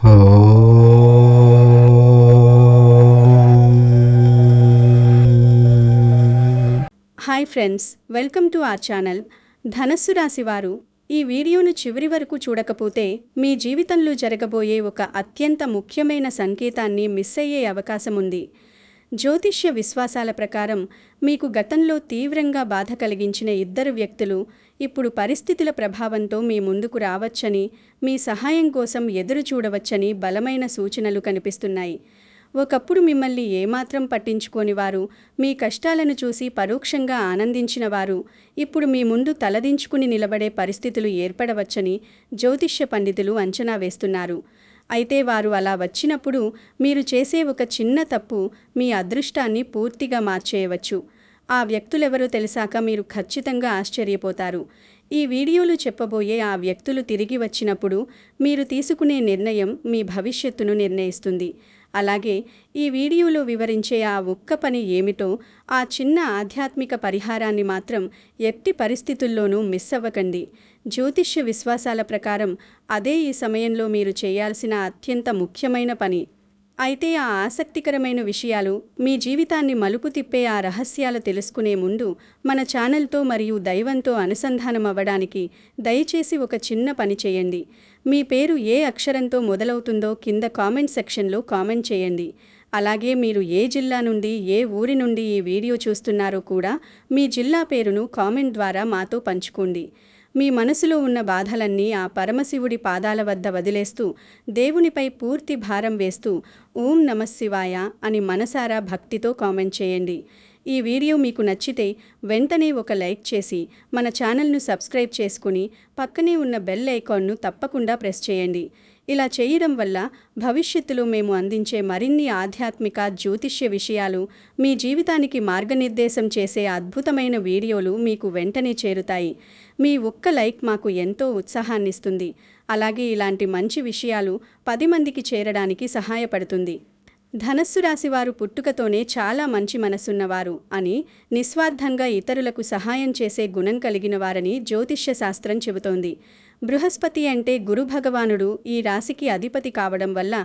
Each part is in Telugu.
Hi friends, welcome to our channel. ధనస్సు రాశి వారు ఈ వీడియోను చివరి వరకు చూడకపోతే మీ జీవితంలో జరగబోయే ఒక అత్యంత ముఖ్యమైన సంకేతాన్ని మిస్ అయ్యే అవకాశం ఉంది. జ్యోతిష్య విశ్వాసాల ప్రకారం మీకు గతంలో తీవ్రంగా బాధ కలిగించిన ఇద్దరు వ్యక్తులు ఇప్పుడు పరిస్థితుల ప్రభావంతో మీ ముందుకు రావచ్చని, మీ సహాయం కోసం ఎదురు చూడవచ్చని బలమైన సూచనలు కనిపిస్తున్నాయి. ఒకప్పుడు మిమ్మల్ని ఏమాత్రం పట్టించుకోని వారు, మీ కష్టాలను చూసి పరోక్షంగా ఆనందించిన వారు ఇప్పుడు మీ ముందు తలదించుకుని నిలబడే పరిస్థితులు ఏర్పడవచ్చని జ్యోతిష్య పండితులు అంచనా వేస్తున్నారు. అయితే వారు అలా వచ్చినప్పుడు మీరు చేసే ఒక చిన్న తప్పు మీ అదృష్టాన్ని పూర్తిగా మార్చేయవచ్చు. ఆ వ్యక్తులెవరో తెలిసాక మీరు ఖచ్చితంగా ఆశ్చర్యపోతారు. ఈ వీడియోలో చెప్పబోయే ఆ వ్యక్తులు తిరిగి వచ్చినప్పుడు మీరు తీసుకునే నిర్ణయం మీ భవిష్యత్తును నిర్ణయిస్తుంది. అలాగే ఈ వీడియోలో వివరించే ఆ ఒక్క పని ఏమిటో, ఆ చిన్న ఆధ్యాత్మిక పరిహారాన్ని మాత్రం ఎట్టి పరిస్థితుల్లోనూ మిస్ అవ్వకండి. జ్యోతిష్య విశ్వాసాల ప్రకారం అదే ఈ సమయంలో మీరు చేయాల్సిన అత్యంత ముఖ్యమైన పని. అయితే ఆ ఆసక్తికరమైన విషయాలు, మీ జీవితాన్ని మలుపు తిప్పే ఆ రహస్యాలు తెలుసుకునే ముందు మన ఛానల్తో మరియు దైవంతో అనుసంధానం అవ్వడానికి దయచేసి ఒక చిన్న పని చేయండి. మీ పేరు ఏ అక్షరంతో మొదలవుతుందో కింద కామెంట్ సెక్షన్లో కామెంట్ చేయండి. అలాగే మీరు ఏ జిల్లా నుండి, ఏ ఊరి నుండి ఈ వీడియో చూస్తున్నారో కూడా మీ జిల్లా పేరును కామెంట్ ద్వారా మాతో పంచుకోండి. మీ మనసులో ఉన్న బాధలన్నీ ఆ పరమశివుడి పాదాల వద్ద వదిలేస్తూ, దేవునిపై పూర్తి భారం వేస్తూ ఓం నమఃశివాయ అని మనసారా భక్తితో కామెంట్ చేయండి. ఈ వీడియో మీకు నచ్చితే వెంటనే ఒక లైక్ చేసి మన ఛానల్ను సబ్స్క్రైబ్ చేసుకుని పక్కనే ఉన్న బెల్ ఐకాన్ను తప్పకుండా ప్రెస్ చేయండి. ఇలా చేయడం వల్ల భవిష్యత్తులో మేము అందించే మరిన్ని ఆధ్యాత్మిక, జ్యోతిష్య విషయాలు, మీ జీవితానికి మార్గనిర్దేశం చేసే అద్భుతమైన వీడియోలు మీకు వెంటనే చేరుతాయి. మీ ఒక్క లైక్ మాకు ఎంతో ఉత్సాహాన్నిస్తుంది. అలాగే ఇలాంటి మంచి విషయాలు 10 మందికి చేరడానికి సహాయపడుతుంది. ధనస్సు రాశివారు పుట్టుకతోనే చాలా మంచి మనసున్నవారు అని, నిస్వార్థంగా ఇతరులకు సహాయం చేసే గుణం కలిగిన వారని జ్యోతిష్య శాస్త్రం చెబుతోంది. బృహస్పతి అంటే గురు భగవానుడు ఈ రాశికి అధిపతి కావడం వల్ల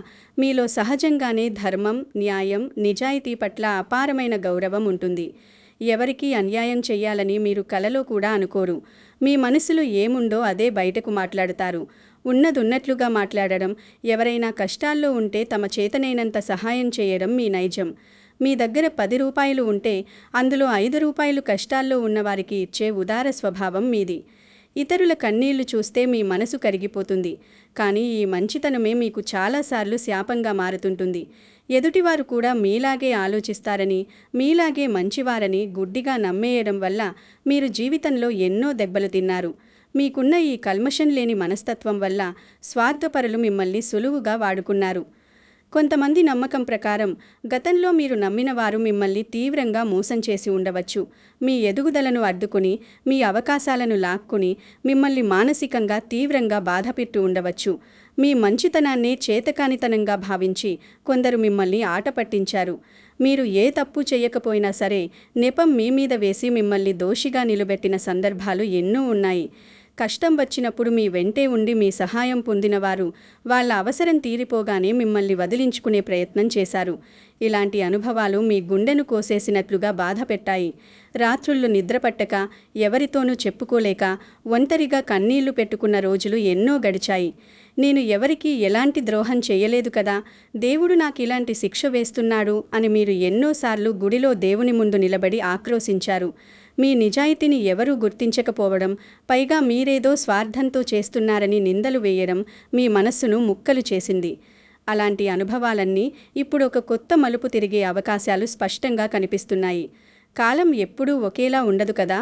మీలో సహజంగానే ధర్మం, న్యాయం, నిజాయితీ పట్ల అపారమైన గౌరవం ఉంటుంది. ఎవరికీ అన్యాయం చెయ్యాలని మీరు కలలో కూడా అనుకోరు. మీ మనసులో ఏముందో అదే బయటకు మాట్లాడతారు. ఉన్నదున్నట్లుగా మాట్లాడడం, ఎవరైనా కష్టాల్లో ఉంటే తమ చేతనైనంత సహాయం చేయడం మీ నైజం. మీ దగ్గర 10 రూపాయలు ఉంటే అందులో 5 రూపాయలు కష్టాల్లో ఉన్నవారికి ఇచ్చే ఉదార స్వభావం మీది. ఇతరుల కన్నీళ్లు చూస్తే మీ మనసు కరిగిపోతుంది. కానీ ఈ మంచితనమే మీకు చాలాసార్లు శాపంగా మారుతుంటుంది. ఎదుటివారు కూడా మీలాగే ఆలోచిస్తారని, మీలాగే మంచివారని గుడ్డిగా నమ్మేయడం వల్ల మీరు జీవితంలో ఎన్నో దెబ్బలు తిన్నారు. మీకున్న ఈ కల్మషం లేని మనస్తత్వం వల్ల స్వార్థపరులు మిమ్మల్ని సులువుగా వాడుకున్నారు. కొంతమంది నమ్మకం ప్రకారం గతంలో మీరు నమ్మిన వారు మిమ్మల్ని తీవ్రంగా మోసం చేసి ఉండవచ్చు. మీ ఎదుగుదలను అడ్డుకుని, మీ అవకాశాలను లాక్కుని, మిమ్మల్ని మానసికంగా తీవ్రంగా బాధపెట్టి ఉండవచ్చు. మీ మంచితనాన్నే చేతకానితనంగా భావించి కొందరు మిమ్మల్ని ఆట పట్టించారు. మీరు ఏ తప్పు చేయకపోయినా సరే నెపం మీ మీద వేసి మిమ్మల్ని దోషిగా నిలబెట్టిన సందర్భాలు ఎన్నో ఉన్నాయి. కష్టం వచ్చినప్పుడు మీ వెంటే ఉండి మీ సహాయం పొందినవారు వాళ్ళ అవసరం తీరిపోగానే మిమ్మల్ని వదిలించుకునే ప్రయత్నం చేశారు. ఇలాంటి అనుభవాలు మీ గుండెను కోసేసినట్లుగా బాధ పెట్టాయి. రాత్రుళ్ళు నిద్రపట్టక, ఎవరితోనూ చెప్పుకోలేక, ఒంటరిగా కన్నీళ్లు పెట్టుకున్న రోజులు ఎన్నో గడిచాయి. నేను ఎవరికీ ఎలాంటి ద్రోహం చేయలేదు కదా, దేవుడు నాకు ఇలాంటి శిక్ష వేస్తున్నాడు అని మీరు ఎన్నోసార్లు గుడిలో దేవుని ముందు నిలబడి ఆక్రోశించారు. మీ నిజాయితీని ఎవరూ గుర్తించకపోవడం, పైగా మీరేదో స్వార్థంతో చేస్తున్నారని నిందలు వేయడం మీ మనస్సును ముక్కలు చేసింది. అలాంటి అనుభవాలన్నీ ఇప్పుడు ఒక కొత్త మలుపు తిరిగే అవకాశాలు స్పష్టంగా కనిపిస్తున్నాయి. కాలం ఎప్పుడూ ఒకేలా ఉండదు కదా.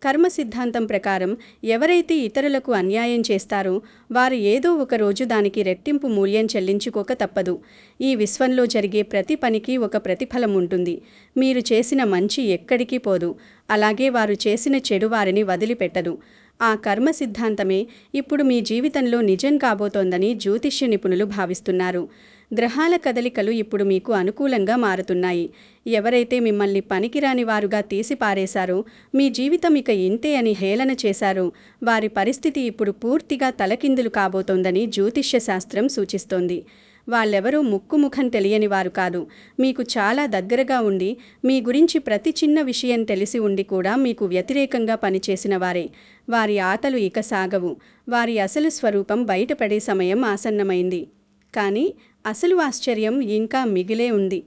కర్మ సిద్ధాంతం ప్రకారం ఎవరైతే ఇతరులకు అన్యాయం చేస్తారో వారు ఏదో ఒక రోజు దానికి రెట్టింపు మూల్యం చెల్లించుకోక తప్పదు. ఈ విశ్వంలో జరిగే ప్రతి పనికి ఒక ప్రతిఫలం ఉంటుంది. మీరు చేసిన మంచి ఎక్కడికి పోదు. అలాగే వారు చేసిన చెడు వారిని వదిలిపెట్టదు. ఆ కర్మ సిద్ధాంతమే ఇప్పుడు మీ జీవితంలో నిజం కాబోతోందని జ్యోతిష్య నిపుణులు భావిస్తున్నారు. గ్రహాల కదలికలు ఇప్పుడు మీకు అనుకూలంగా మారుతున్నాయి. ఎవరైతే మిమ్మల్ని పనికిరాని వారుగా తీసిపారేశారో, మీ జీవితం ఇక ఇంతే అని హేళన చేశారో, వారి పరిస్థితి ఇప్పుడు పూర్తిగా తలకిందులు కాబోతోందని జ్యోతిష్య శాస్త్రం సూచిస్తోంది. వాళ్ళెవరూ ముక్కుముఖం తెలియని వారు కాదు. మీకు చాలా దగ్గరగా ఉండి, మీ గురించి ప్రతి చిన్న విషయం తెలిసి ఉండి కూడా మీకు వ్యతిరేకంగా పనిచేసిన వారే. వారి ఆటలు ఇక సాగవు. వారి అసలు స్వరూపం బయటపడే సమయం ఆసన్నమైంది. కానీ అసలు ఆశ్చర్యం ఇంకా మిగిలే ఉంది.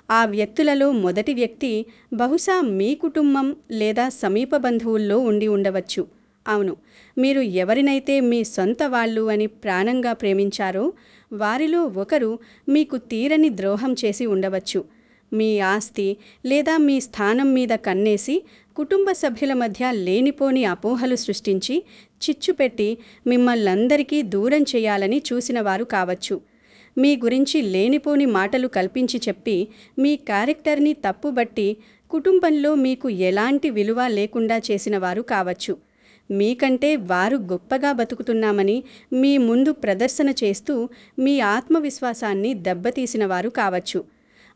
ఆ వ్యక్తులలో మొదటి వ్యక్తి బహుశా మీ కుటుంబం లేదా సమీప బంధువుల్లో ఉండి ఉండవచ్చు. అవును, మీరు ఎవరినైతే మీ సొంత వాళ్ళు అని ప్రాణంగా ప్రేమించారో వారిలో ఒకరు మీకు తీరని ద్రోహం చేసి ఉండవచ్చు. మీ ఆస్తి లేదా మీ స్థానం మీద కన్నేసి కుటుంబ సభ్యుల మధ్య లేనిపోని అపోహలు సృష్టించి చిచ్చుపెట్టి మిమ్మల్నందరికీ దూరం చేయాలని చూసినవారు కావచ్చు. మీ గురించి లేనిపోని మాటలు కల్పించి చెప్పి మీ క్యారెక్టర్ని తప్పుబట్టి కుటుంబంలో మీకు ఎలాంటి విలువ లేకుండా చేసినవారు కావచ్చు. మీకంటే వారు గొప్పగా బతుకుతున్నామని మీ ముందు ప్రదర్శన చేస్తూ మీ ఆత్మవిశ్వాసాన్ని దెబ్బతీసినవారు కావచ్చు.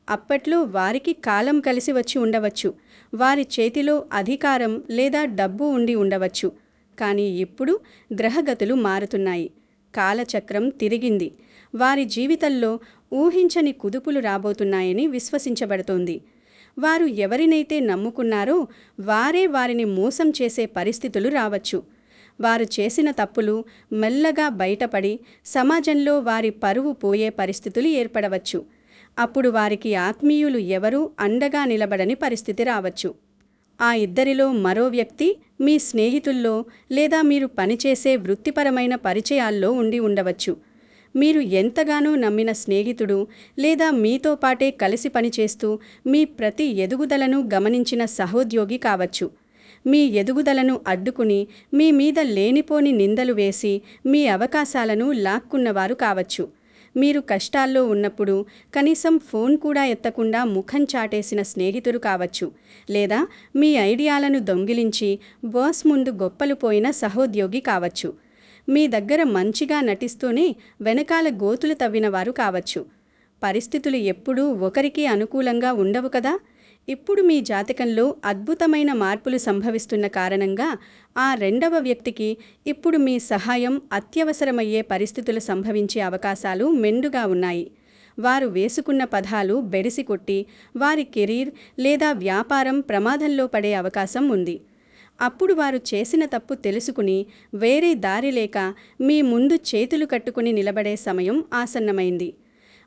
అప్పట్లో వారికి కాలం కలిసి వచ్చి ఉండవచ్చు. వారి చేతిలో అధికారం లేదా డబ్బు ఉండి ఉండవచ్చు. కానీ ఇప్పుడు గ్రహగతులు మారుతున్నాయి. కాలచక్రం తిరిగింది. వారి జీవితంలో ఊహించని కుదుపులు రాబోతున్నాయని విశ్వసించబడుతోంది. వారు ఎవరినైతే నమ్ముకున్నారో వారే వారిని మోసం చేసే పరిస్థితులు రావచ్చు. వారు చేసిన తప్పులు మెల్లగా బయటపడి సమాజంలో వారి పరువు పోయే పరిస్థితులు ఏర్పడవచ్చు. అప్పుడు వారికి ఆత్మీయులు ఎవరూ అండగా నిలబడని పరిస్థితి రావచ్చు. ఆ ఇద్దరిలో మరో వ్యక్తి మీ స్నేహితుల్లో లేదా మీరు పనిచేసే వృత్తిపరమైన పరిచయాల్లో ఉండి ఉండవచ్చు. మీరు ఎంతగానో నమ్మిన స్నేహితుడు లేదా మీతో పాటే కలిసి పనిచేస్తూ మీ ప్రతి ఎదుగుదలను గమనించిన సహోద్యోగి కావచ్చు. మీ ఎదుగుదలను అడ్డుకుని మీ మీద లేనిపోని నిందలు వేసి మీ అవకాశాలను లాక్కున్నవారు కావచ్చు. మీరు కష్టాల్లో ఉన్నప్పుడు కనీసం ఫోన్ కూడా ఎత్తకుండా ముఖం చాటేసిన స్నేహితుడు కావచ్చు. లేదా మీ ఐడియాలను దొంగిలించి బాస్ ముందు గొప్పలు పోయిన సహోద్యోగి కావచ్చు. మీ దగ్గర మంచిగా నటిస్తూనే వెనకాల గోతులు తవ్వినవారు కావచ్చు. పరిస్థితులు ఎప్పుడూ ఒకరికి అనుకూలంగా ఉండవు కదా. ఇప్పుడు మీ జాతకంలో అద్భుతమైన మార్పులు సంభవిస్తున్న కారణంగా ఆ రెండవ వ్యక్తికి ఇప్పుడు మీ సహాయం అత్యవసరమయ్యే పరిస్థితులు సంభవించే అవకాశాలు మెండుగా ఉన్నాయి. వారు వేసుకున్న పదాలు బెడిసికొట్టి వారి కెరీర్ లేదా వ్యాపారం ప్రమాదంలో పడే అవకాశం ఉంది. అప్పుడు వారు చేసిన తప్పు తెలుసుకుని వేరే దారి లేక మీ ముందు చేతులు కట్టుకుని నిలబడే సమయం ఆసన్నమైంది.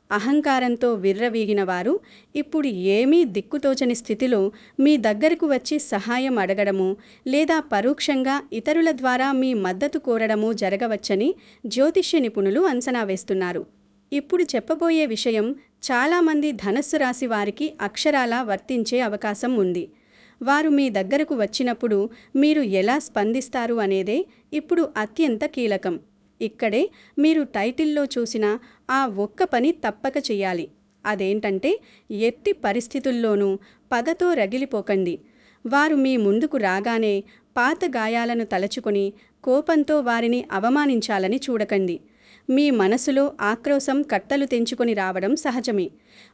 అహంకారంతో విర్రవీగిన వారు ఇప్పుడు ఏమీ దిక్కుతోచని స్థితిలో మీ దగ్గరకు వచ్చి సహాయం అడగడము లేదా పరోక్షంగా ఇతరుల ద్వారా మీ మద్దతు కోరడము జరగవచ్చని జ్యోతిష్య నిపుణులు అంచనా వేస్తున్నారు. ఇప్పుడు చెప్పబోయే విషయం చాలామంది ధనస్సు రాశి వారికి అక్షరాలా వర్తించే అవకాశం ఉంది. వారు మీ దగ్గరకు వచ్చినప్పుడు మీరు ఎలా స్పందిస్తారు అనేదే ఇప్పుడు అత్యంత కీలకం. ఇక్కడే మీరు టైటిల్లో చూసిన ఆ ఒక్క పని తప్పక చెయ్యాలి. అదేంటంటే ఎట్టి పరిస్థితుల్లోనూ పగతో రగిలిపోకండి. వారు మీ ముందుకు రాగానే పాత గాయాలను తలచుకొని కోపంతో వారిని అవమానించాలని చూడకండి. మీ మనసులో ఆక్రోశం కట్టలు తెంచుకొని రావడం సహజమే.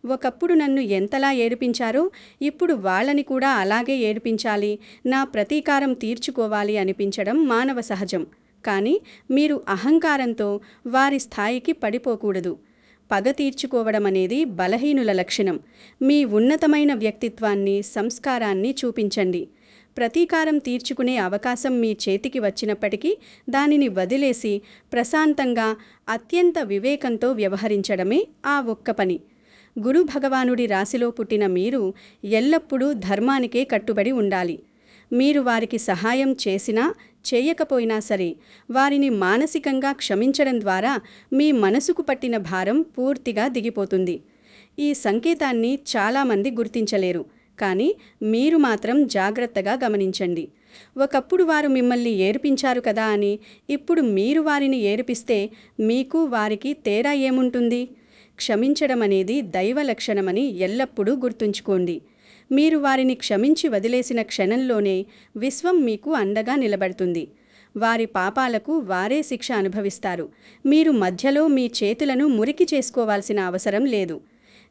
ఒకప్పుడు నన్ను ఎంతలా ఏడిపించారో ఇప్పుడు వాళ్ళని కూడా అలాగే ఏడిపించాలి, నా ప్రతీకారం తీర్చుకోవాలి అనిపించడం మానవ సహజం. కానీ మీరు అహంకారంతో వారి స్థాయికి పడిపోకూడదు. పగ తీర్చుకోవడం అనేది బలహీనుల లక్షణం. మీ ఉన్నతమైన వ్యక్తిత్వాన్ని, సంస్కారాన్ని చూపించండి. ప్రతీకారం తీర్చుకునే అవకాశం మీ చేతికి వచ్చినప్పటికీ దానిని వదిలేసి ప్రశాంతంగా, అత్యంత వివేకంతో వ్యవహరించడమే ఆ ఒక్క పని. గురు భగవానుడి రాశిలో పుట్టిన మీరు ఎల్లప్పుడూ ధర్మానికే కట్టుబడి ఉండాలి. మీరు వారికి సహాయం చేసినా చేయకపోయినా సరే వారిని మానసికంగా క్షమించడం ద్వారా మీ మనసుకు పట్టిన భారం పూర్తిగా దిగిపోతుంది. ఈ సంకేతాన్ని చాలామంది గుర్తించలేరు, కానీ మీరు మాత్రం జాగ్రత్తగా గమనించండి. ఒకప్పుడు వారు మిమ్మల్ని ఏడిపించారు కదా అని ఇప్పుడు మీరు వారిని ఏడిపిస్తే మీకు వారికి తేడా ఏముంటుంది? క్షమించడం అనేది దైవ లక్షణమని ఎల్లప్పుడూ గుర్తుంచుకోండి. మీరు వారిని క్షమించి వదిలేసిన క్షణంలోనే విశ్వం మీకు అండగా నిలబడుతుంది. వారి పాపాలకు వారే శిక్ష అనుభవిస్తారు. మీరు మధ్యలో మీ చేతులను మురికి చేసుకోవాల్సిన అవసరం లేదు.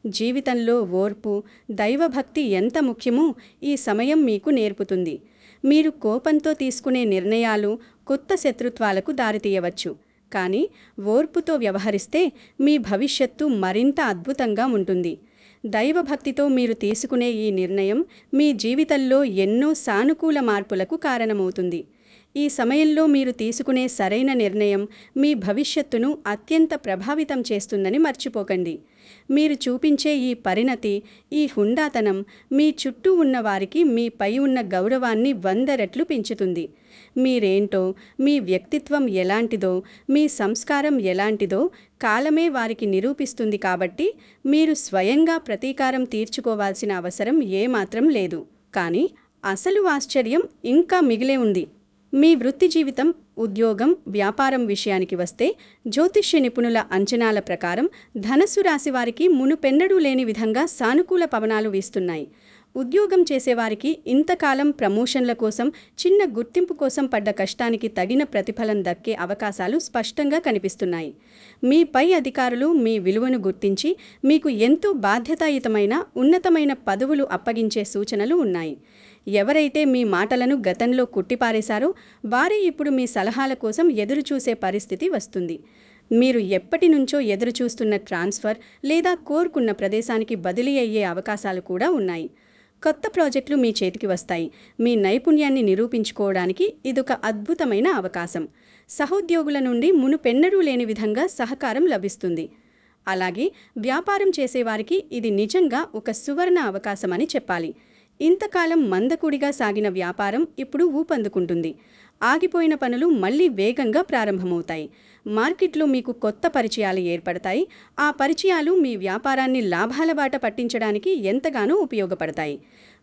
జీవితంలో ఓర్పు, దైవభక్తి ఎంత ముఖ్యమో ఈ సమయం మీకు నేర్పుతుంది. మీరు కోపంతో తీసుకునే నిర్ణయాలు కొత్త శత్రుత్వాలకు దారితీయవచ్చు. కానీ ఓర్పుతో వ్యవహరిస్తే మీ భవిష్యత్తు మరింత అద్భుతంగా ఉంటుంది. దైవభక్తితో మీరు తీసుకునే ఈ నిర్ణయం మీ జీవితంలో ఎన్నో సానుకూల మార్పులకు కారణమవుతుంది. ఈ సమయంలో మీరు తీసుకునే సరైన నిర్ణయం మీ భవిష్యత్తును అత్యంత ప్రభావితం చేస్తుందని మర్చిపోకండి. మీరు చూపించే ఈ పరిణతి, ఈ హుందాతనం మీ చుట్టూ ఉన్న వారికి మీపై ఉన్న గౌరవాన్ని 100 రెట్లు పెంచుతుంది. మీరేంటో, మీ వ్యక్తిత్వం ఎలాంటిదో, మీ సంస్కారం ఎలాంటిదో కాలమే వారికి నిరూపిస్తుంది. కాబట్టి మీరు స్వయంగా ప్రతీకారం తీర్చుకోవాల్సిన అవసరం ఏమాత్రం లేదు. కానీ అసలు ఆశ్చర్యం ఇంకా మిగిలే ఉంది. మీ వృత్తి జీవితం, ఉద్యోగం, వ్యాపారం విషయానికి వస్తే జ్యోతిష్య నిపుణుల అంచనాల ప్రకారం ధనస్సు రాశి వారికి మునుపెన్నడూ లేని విధంగా సానుకూల పవనాలు వీస్తున్నాయి. ఉద్యోగం చేసేవారికి ఇంతకాలం ప్రమోషన్ల కోసం, చిన్న గుర్తింపు కోసం పడ్డ కష్టానికి తగిన ప్రతిఫలం దక్కే అవకాశాలు స్పష్టంగా కనిపిస్తున్నాయి. మీ పై అధికారులు మీ విలువను గుర్తించి మీకు ఎంతో బాధ్యతాయుతమైన, ఉన్నతమైన పదవులు అప్పగించే సూచనలు ఉన్నాయి. ఎవరైతే మీ మాటలను గతంలో కుట్టిపారేశారో వారే ఇప్పుడు మీ సలహాల కోసం ఎదురుచూసే పరిస్థితి వస్తుంది. మీరు ఎప్పటి నుంచో ఎదురుచూస్తున్న ట్రాన్స్ఫర్ లేదా కోరుకున్న ప్రదేశానికి బదిలీ అయ్యే అవకాశాలు కూడా ఉన్నాయి. కొత్త ప్రాజెక్టులు మీ చేతికి వస్తాయి. మీ నైపుణ్యాన్ని నిరూపించుకోవడానికి ఇదొక అద్భుతమైన అవకాశం. సహోద్యోగుల నుండి మునుపెన్నడూ లేని విధంగా సహకారం లభిస్తుంది. అలాగే వ్యాపారం చేసేవారికి ఇది నిజంగా ఒక సువర్ణ అవకాశమని చెప్పాలి. ఇంతకాలం మందకొడిగా సాగిన వ్యాపారం ఇప్పుడు ఊపందుకుంటుంది. ఆగిపోయిన పనులు మళ్లీ వేగంగా ప్రారంభమవుతాయి. మార్కెట్లో మీకు కొత్త పరిచయాలు ఏర్పడతాయి. ఆ పరిచయాలు మీ వ్యాపారాన్ని లాభాల బాట పట్టించడానికి ఎంతగానో ఉపయోగపడతాయి.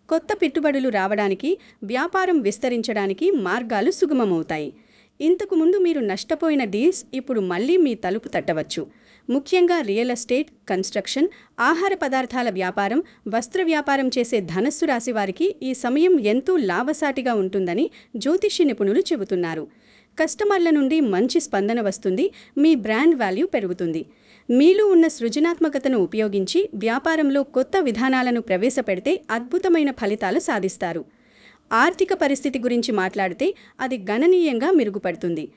కొత్త పెట్టుబడులు రావడానికి, వ్యాపారం విస్తరించడానికి మార్గాలు సుగమమవుతాయి. ఇంతకుముందు మీరు నష్టపోయిన డీల్స్ ఇప్పుడు మళ్లీ మీ తలుపు తట్టవచ్చు. ముఖ్యంగా రియల్ ఎస్టేట్, కన్స్ట్రక్షన్, ఆహార పదార్థాల వ్యాపారం, వస్త్ర వ్యాపారం చేసే ధనస్సు రాశి వారికి ఈ సమయం ఎంతో లాభసాటిగా ఉంటుందని జ్యోతిష్య నిపుణులు చెబుతున్నారు. కస్టమర్ల నుండి మంచి స్పందన వస్తుంది. మీ బ్రాండ్ వాల్యూ పెరుగుతుంది. మీలో ఉన్న సృజనాత్మకతను ఉపయోగించి వ్యాపారంలో కొత్త విధానాలను ప్రవేశపెడితే అద్భుతమైన ఫలితాలు సాధిస్తారు. ఆర్థిక పరిస్థితి గురించి మాట్లాడితే అది గణనీయంగా మెరుగుపడుతుంది.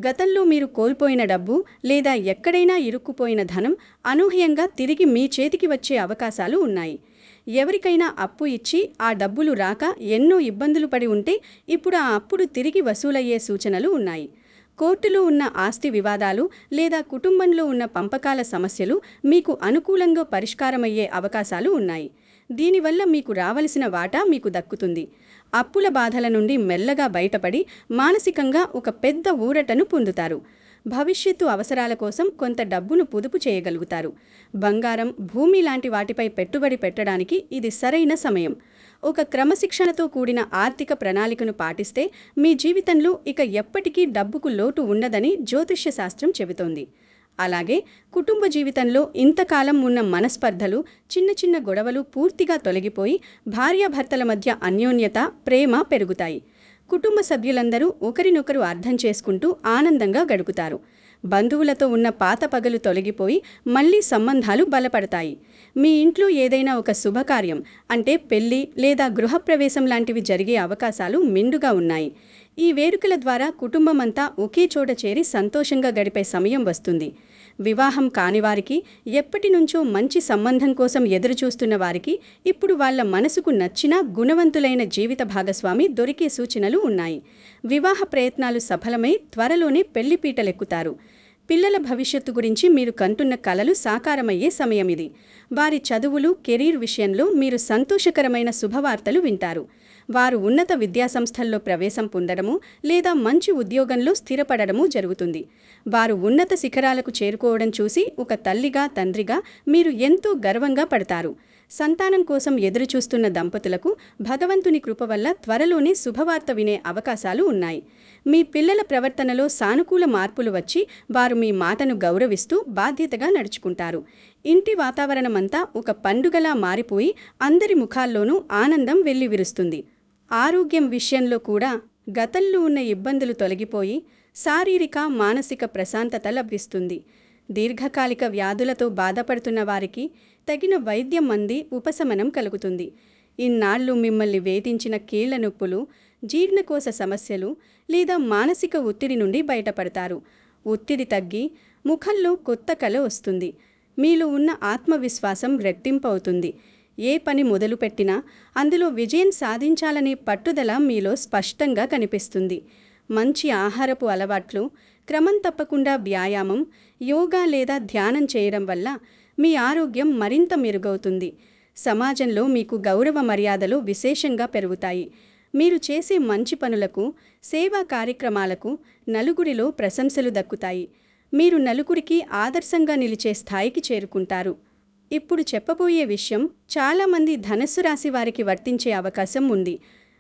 గతంలో మీరు కోల్పోయిన డబ్బు లేదా ఎక్కడైనా ఇరుక్కుపోయిన ధనం అనూహ్యంగా తిరిగి మీ చేతికి వచ్చే అవకాశాలు ఉన్నాయి. ఎవరికైనా అప్పు ఇచ్చి ఆ డబ్బులు రాక ఎన్నో ఇబ్బందులు పడి ఉంటే ఇప్పుడు ఆ అప్పులు తిరిగి వసూలయ్యే సూచనలు ఉన్నాయి. కోర్టులో ఉన్న ఆస్తి వివాదాలు లేదా కుటుంబంలో ఉన్న పంపకాల సమస్యలు మీకు అనుకూలంగా పరిష్కారమయ్యే అవకాశాలు ఉన్నాయి. దీనివల్ల మీకు రావలసిన వాటా మీకు దక్కుతుంది. అప్పుల బాధల నుండి మెల్లగా బయటపడి మానసికంగా ఒక పెద్ద ఊరటను పొందుతారు. భవిష్యత్తు అవసరాల కోసం కొంత డబ్బును పొదుపు చేయగలుగుతారు. బంగారం, భూమి లాంటి వాటిపై పెట్టుబడి పెట్టడానికి ఇది సరైన సమయం. ఒక క్రమశిక్షణతో కూడిన ఆర్థిక ప్రణాళికను పాటిస్తే మీ జీవితంలో ఇక ఎప్పటికీ డబ్బుకు లోటు ఉండదని జ్యోతిష్య శాస్త్రం చెబుతోంది. అలాగే కుటుంబ జీవితంలో ఇంతకాలం ఉన్న మనస్పర్ధలు, చిన్న చిన్న గొడవలు పూర్తిగా తొలగిపోయి భార్యాభర్తల మధ్య అన్యోన్యత, ప్రేమ పెరుగుతాయి. కుటుంబ సభ్యులందరూ ఒకరినొకరు అర్థం చేసుకుంటూ ఆనందంగా గడుపుతారు. బంధువులతో ఉన్న పాత పగలు తొలగిపోయి మళ్లీ సంబంధాలు బలపడతాయి. మీ ఇంట్లో ఏదైనా ఒక శుభకార్యం అంటే పెళ్లి లేదా గృహప్రవేశం లాంటివి జరిగే అవకాశాలు మెండుగా ఉన్నాయి. ఈ వేడుకల ద్వారా కుటుంబమంతా ఒకే చోట చేరి సంతోషంగా గడిపే సమయం వస్తుంది. వివాహం కానివారికి, ఎప్పటి నుంచో మంచి సంబంధం కోసం ఎదురుచూస్తున్న వారికి ఇప్పుడు వాళ్ల మనసుకు నచ్చిన గుణవంతులైన జీవిత భాగస్వామి దొరికే సూచనలు ఉన్నాయి. వివాహ ప్రయత్నాలు సఫలమై త్వరలోనే పెళ్లిపీటలెక్కుతారు. పిల్లల భవిష్యత్తు గురించి మీరు కంటున్న కలలు సాకారమయ్యే సమయం ఇది. వారి చదువులు, కెరీర్ విషయంలో మీరు సంతోషకరమైన శుభవార్తలు వింటారు. వారు ఉన్నత విద్యాసంస్థల్లో ప్రవేశం పొందడము లేదా మంచి ఉద్యోగంలో స్థిరపడడము జరుగుతుంది. వారు ఉన్నత శిఖరాలకు చేరుకోవడం చూసి ఒక తల్లిగా, తండ్రిగా మీరు ఎంతో గర్వంగా పడతారు. సంతానం కోసం ఎదురుచూస్తున్న దంపతులకు భగవంతుని కృప వల్ల త్వరలోనే శుభవార్త వినే అవకాశాలు ఉన్నాయి. మీ పిల్లల ప్రవర్తనలో సానుకూల మార్పులు వచ్చి వారు మీ మాటను గౌరవిస్తూ బాధ్యతగా నడుచుకుంటారు. ఇంటి వాతావరణమంతా ఒక పండుగలా మారిపోయి అందరి ముఖాల్లోనూ ఆనందం వెల్లివిరుస్తుంది. ఆరోగ్యం విషయంలో కూడా గతంలో ఉన్న ఇబ్బందులు తొలగిపోయి శారీరక మానసిక ప్రశాంతత లభిస్తుంది. దీర్ఘకాలిక వ్యాధులతో బాధపడుతున్న వారికి తగిన వైద్యం అంది ఉపశమనం కలుగుతుంది. ఇన్నాళ్లు మిమ్మల్ని వేధించిన కీళ్ల నొప్పులు, జీర్ణకోశ సమస్యలు లేదా మానసిక ఒత్తిడి నుండి బయటపడతారు. ఒత్తిడి తగ్గి ముఖంలో కొత్త కళ వస్తుంది. మీలో ఉన్న ఆత్మవిశ్వాసం రెట్టింపవుతుంది. ఏ పని మొదలుపెట్టినా అందులో విజయం సాధించాలనే పట్టుదల మీలో స్పష్టంగా కనిపిస్తుంది. మంచి ఆహారపు అలవాట్లు, క్రమం తప్పకుండా వ్యాయామం, యోగా లేదా ధ్యానం చేయడం వల్ల మీ ఆరోగ్యం మరింత మెరుగవుతుంది. సమాజంలో మీకు గౌరవ మర్యాదలు విశేషంగా పెరుగుతాయి. మీరు చేసే మంచి పనులకు, సేవా కార్యక్రమాలకు నలుగురిలో ప్రశంసలు దక్కుతాయి. మీరు నలుగురికి ఆదర్శంగా నిలిచే స్థాయికి చేరుకుంటారు. ఇప్పుడు చెప్పబోయే విషయం చాలామంది ధనస్సు రాశి వారికి వర్తించే అవకాశం ఉంది.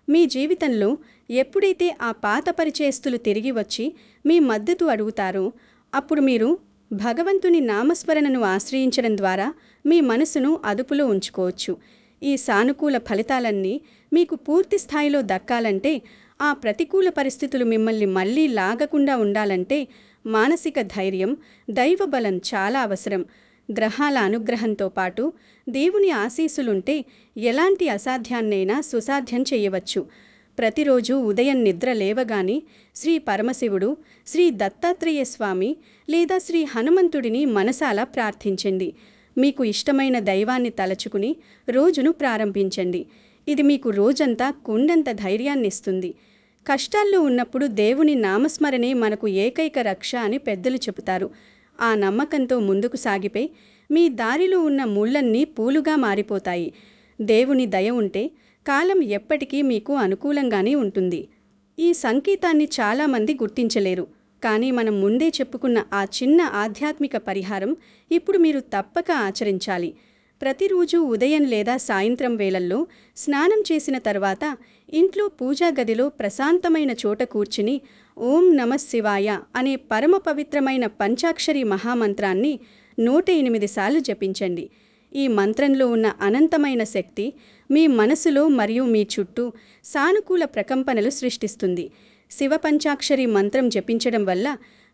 మీ జీవితంలో ఎప్పుడైతే ఆ పాత పరిచయస్తులు తిరిగి వచ్చి మీ మద్దతు అడుగుతారో అప్పుడు మీరు భగవంతుని నామస్మరణను ఆశ్రయించడం ద్వారా మీ మనసును అదుపులో ఉంచుకోవచ్చు. ఈ సానుకూల ఫలితాలన్నీ మీకు పూర్తి స్థాయిలో దక్కాలంటే, ఆ ప్రతికూల పరిస్థితులు మిమ్మల్ని మళ్లీ లాగకుండా ఉండాలంటే మానసిక ధైర్యం, దైవబలం చాలా అవసరం. గ్రహాల అనుగ్రహంతో పాటు దేవుని ఆశీస్సులుంటే ఎలాంటి అసాధ్యాన్నైనా సుసాధ్యం చేయవచ్చు. ప్రతిరోజు ఉదయం నిద్ర లేవగానే శ్రీ పరమశివుడు, శ్రీ దత్తాత్రేయ స్వామి లేదా శ్రీ హనుమంతుడిని మనసారా ప్రార్థించండి. మీకు ఇష్టమైన దైవాన్ని తలచుకుని రోజును ప్రారంభించండి. ఇది మీకు రోజంతా కొండంత ధైర్యాన్నిస్తుంది. కష్టాల్లో ఉన్నప్పుడు దేవుని నామస్మరణే మనకు ఏకైక రక్ష అని పెద్దలు చెబుతారు. ఆ నమ్మకంతో ముందుకు సాగిపై మీ దారిలో ఉన్న ముళ్ళన్నీ పూలుగా మారిపోతాయి. దేవుని దయ ఉంటే కాలం ఎప్పటికీ మీకు అనుకూలంగానే ఉంటుంది. ఈ సంకేతాన్ని చాలామంది గుర్తించలేరు. కానీ మనం ముందే చెప్పుకున్న ఆ చిన్న ఆధ్యాత్మిక పరిహారం ఇప్పుడు మీరు తప్పక ఆచరించాలి. ప్రతిరోజు ఉదయం లేదా సాయంత్రం వేళల్లో స్నానం చేసిన తర్వాత ఇంట్లో పూజా గదిలో ప్రశాంతమైన చోట కూర్చుని ఓం నమః శివాయ అనే పరమ పవిత్రమైన పంచాక్షరి మహామంత్రాన్ని 108 సార్లు జపించండి. ఈ మంత్రంలో ఉన్న అనంతమైన శక్తి మీ మనసులో మరియు మీ చుట్టూ సానుకూల ప్రకంపనలు సృష్టిస్తుంది. శివ పంచాక్షరి మంత్రం జపించడం వల్ల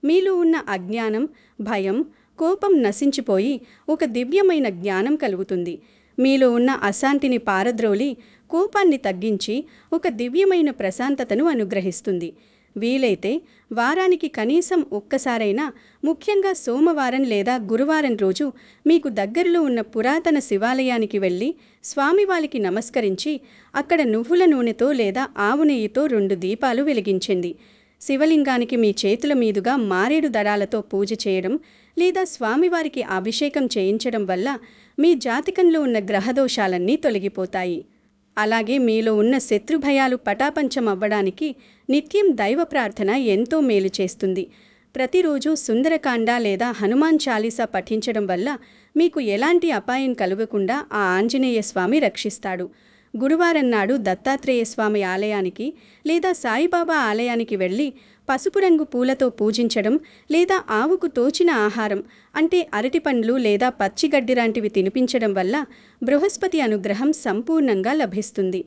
మీలో ఉన్న అజ్ఞానం, భయం, కోపం నశించిపోయి ఒక దివ్యమైన జ్ఞానం కలుగుతుంది. మీలో ఉన్న అశాంతిని పారద్రోలి కోపాన్ని తగ్గించి ఒక దివ్యమైన ప్రశాంతతను అనుగ్రహిస్తుంది. వీలైతే వారానికి కనీసం ఒక్కసారైనా, ముఖ్యంగా సోమవారం లేదా గురువారం రోజు మీకు దగ్గరలో ఉన్న పురాతన శివాలయానికి వెళ్ళి స్వామివారికి నమస్కరించి అక్కడ నువ్వుల నూనెతో లేదా ఆవు నెయ్యితో 2 దీపాలు వెలిగించండి. శివలింగానికి మీ చేతుల మీదుగా మారేడు దళాలతో పూజ చేయడం లేదా స్వామివారికి అభిషేకం చేయించడం వల్ల మీ జాతకంలో ఉన్న గ్రహదోషాలన్నీ తొలగిపోతాయి. అలాగే మీలో ఉన్న శత్రుభయాలు పటాపంచం అవ్వడానికి నిత్యం దైవ ప్రార్థన ఎంతో మేలు చేస్తుంది. ప్రతిరోజు సుందరకాండ లేదా హనుమాన్ చాలీసా పఠించడం వల్ల మీకు ఎలాంటి అపాయం కలుగకుండా ఆ ఆంజనేయ స్వామి రక్షిస్తాడు. గురువారం నాడు దత్తాత్రేయ స్వామి ఆలయానికి లేదా సాయిబాబా ఆలయానికి వెళ్ళి పసుపు రంగు పూలతో పూజించడం లేదా ఆవుకు తోచిన ఆహారం అంటే అరటిపండ్లు లేదా పచ్చిగడ్డి లాంటివి తినిపించడం వల్ల బృహస్పతి అనుగ్రహం సంపూర్ణంగా లభిస్తుంది.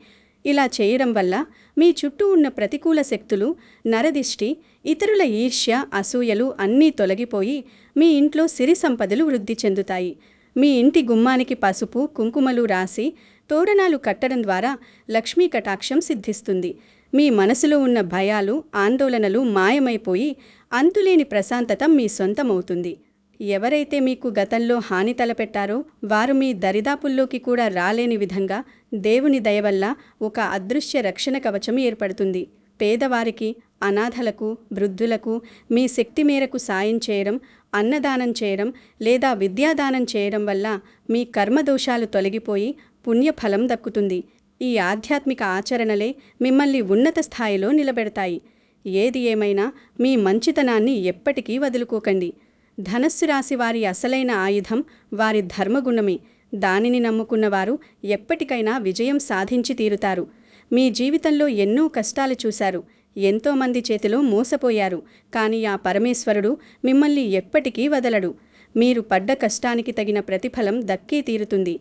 ఇలా చేయడం వల్ల మీ చుట్టూ ఉన్న ప్రతికూల శక్తులు, నరదిష్టి, ఇతరుల ఈర్ష్య, అసూయలు అన్నీ తొలగిపోయి మీ ఇంట్లో సిరి సంపదలు వృద్ధి చెందుతాయి. మీ ఇంటి గుమ్మానికి పసుపు, కుంకుమలు రాసి తోరణాలు కట్టడం ద్వారా లక్ష్మీ కటాక్షం సిద్ధిస్తుంది. మీ మనసులో ఉన్న భయాలు, ఆందోళనలు మాయమైపోయి అంతులేని ప్రశాంతత మీ సొంతమవుతుంది. ఎవరైతే మీకు గతంలో హాని తలపెట్టారో వారు మీ దరిదాపుల్లోకి కూడా రాలేని విధంగా దేవుని దయ వల్ల ఒక అదృశ్య రక్షణ కవచం ఏర్పడుతుంది. పేదవారికి, అనాథలకు, వృద్ధులకు మీ శక్తి మేరకు సాయం చేయడం, అన్నదానం చేయడం లేదా విద్యాదానం చేయడం వల్ల మీ కర్మదోషాలు తొలగిపోయి పుణ్యఫలం దక్కుతుంది. ఈ ఆధ్యాత్మిక ఆచరణలే మిమ్మల్ని ఉన్నత స్థాయిలో నిలబెడతాయి. ఏది ఏమైనా మీ మంచితనాన్ని ఎప్పటికీ వదులుకోకండి. ధనస్సు రాశి వారి అసలైన ఆయుధం వారి ధర్మగుణమే. దానిని నమ్ముకున్నవారు ఎప్పటికైనా విజయం సాధించి తీరుతారు. మీ జీవితంలో ఎన్నో కష్టాలు చూశారు, ఎంతోమంది చేతిలో మోసపోయారు. కానీ ఆ పరమేశ్వరుడు మిమ్మల్ని ఎప్పటికీ వదలడు. మీరు పడ్డ కష్టానికి తగిన ప్రతిఫలం దక్కే తీరుతుంది.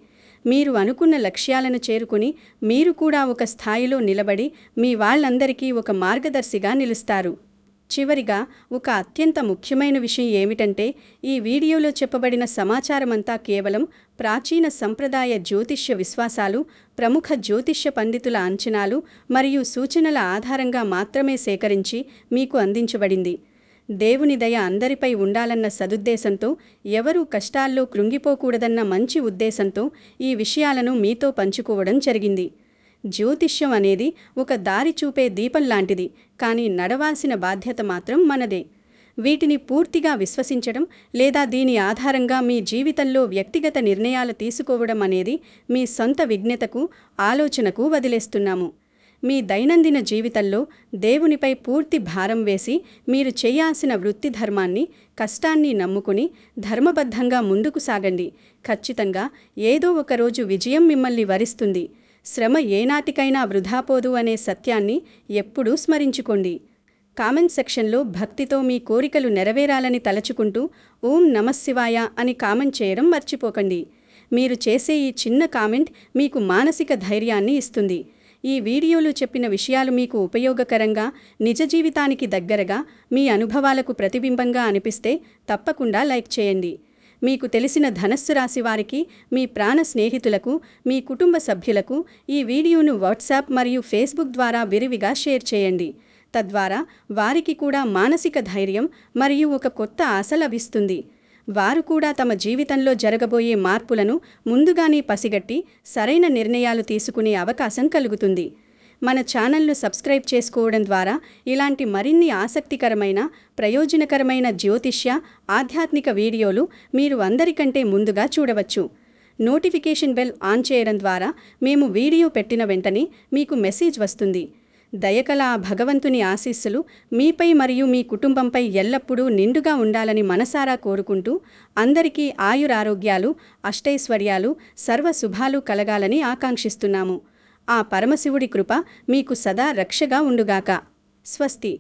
మీరు అనుకున్న లక్ష్యాలను చేరుకుని మీరు కూడా ఒక స్థాయిలో నిలబడి మీ వాళ్ళందరికీ ఒక మార్గదర్శిగా నిలుస్తారు. చివరిగా ఒక అత్యంత ముఖ్యమైన విషయం ఏమిటంటే, ఈ వీడియోలో చెప్పబడిన సమాచారమంతా కేవలం ప్రాచీన సంప్రదాయ జ్యోతిష్య విశ్వాసాలు, ప్రముఖ జ్యోతిష్య పండితుల అంచనాలు మరియు సూచనల ఆధారంగా మాత్రమే సేకరించి మీకు అందించబడింది. దేవుని దయ అందరిపై ఉండాలన్న సదుద్దేశంతో, ఎవరూ కష్టాల్లో కృంగిపోకూడదన్న మంచి ఉద్దేశంతో ఈ విషయాలను మీతో పంచుకోవడం జరిగింది. జ్యోతిష్యం అనేది ఒక దారి చూపే దీపం లాంటిది, కానీ నడవాల్సిన బాధ్యత మాత్రం మనదే. వీటిని పూర్తిగా విశ్వసించడం లేదా దీని ఆధారంగా మీ జీవితంలో వ్యక్తిగత నిర్ణయాలు తీసుకోవడం అనేది మీ సొంత విజ్ఞతకు, ఆలోచనకు వదిలేస్తున్నాము. మీ దైనందిన జీవితంలో దేవునిపై పూర్తి భారం వేసి మీరు చేయాల్సిన వృత్తి ధర్మాన్ని, కష్టాన్ని నమ్ముకుని ధర్మబద్ధంగా ముందుకు సాగండి. ఖచ్చితంగా ఏదో ఒకరోజు విజయం మిమ్మల్ని వరిస్తుంది. శ్రమ ఏనాటికైనా వృధాపోదు అనే సత్యాన్ని ఎప్పుడూ స్మరించుకోండి. కామెంట్ సెక్షన్లో భక్తితో మీ కోరికలు నెరవేరాలని తలచుకుంటూ ఓం నమఃశివాయ అని కామెంట్ చేయడం మర్చిపోకండి. మీరు చేసే ఈ చిన్న కామెంట్ మీకు మానసిక ధైర్యాన్ని ఇస్తుంది. ఈ వీడియోలో చెప్పిన విషయాలు మీకు ఉపయోగకరంగా, నిజ జీవితానికి దగ్గరగా, మీ అనుభవాలకు ప్రతిబింబంగా అనిపిస్తే తప్పకుండా లైక్ చేయండి. మీకు తెలిసిన ధనస్సు రాశి వారికి, మీ ప్రాణ స్నేహితులకు, మీ కుటుంబ సభ్యులకు ఈ వీడియోను వాట్సాప్ మరియు ఫేస్బుక్ ద్వారా విరివిగా షేర్ చేయండి. తద్వారా వారికి కూడా మానసిక ధైర్యం మరియు ఒక కొత్త ఆశ లభిస్తుంది. వారు కూడా తమ జీవితంలో జరగబోయే మార్పులను ముందుగానే పసిగట్టి సరైన నిర్ణయాలు తీసుకునే అవకాశం కలుగుతుంది. మన ఛానల్ను సబ్స్క్రైబ్ చేసుకోవడం ద్వారా ఇలాంటి మరిన్ని ఆసక్తికరమైన, ప్రయోజనకరమైన జ్యోతిష్య, ఆధ్యాత్మిక వీడియోలు మీరు అందరికంటే ముందుగా చూడవచ్చు. నోటిఫికేషన్ బెల్ ఆన్ చేయడం ద్వారా మేము వీడియో పెట్టిన వెంటనే మీకు మెసేజ్ వస్తుంది. దయకల ఆ భగవంతుని ఆశీస్సులు మీపై మరియు మీ కుటుంబంపై ఎల్లప్పుడూ నిండుగా ఉండాలని మనసారా కోరుకుంటూ, అందరికీ ఆయురారోగ్యాలు, అష్టైశ్వర్యాలు, సర్వశుభాలు కలగాలని ఆకాంక్షిస్తున్నాము. ఆ పరమశివుడి కృప మీకు సదా రక్షగా ఉండుగాక. స్వస్తి.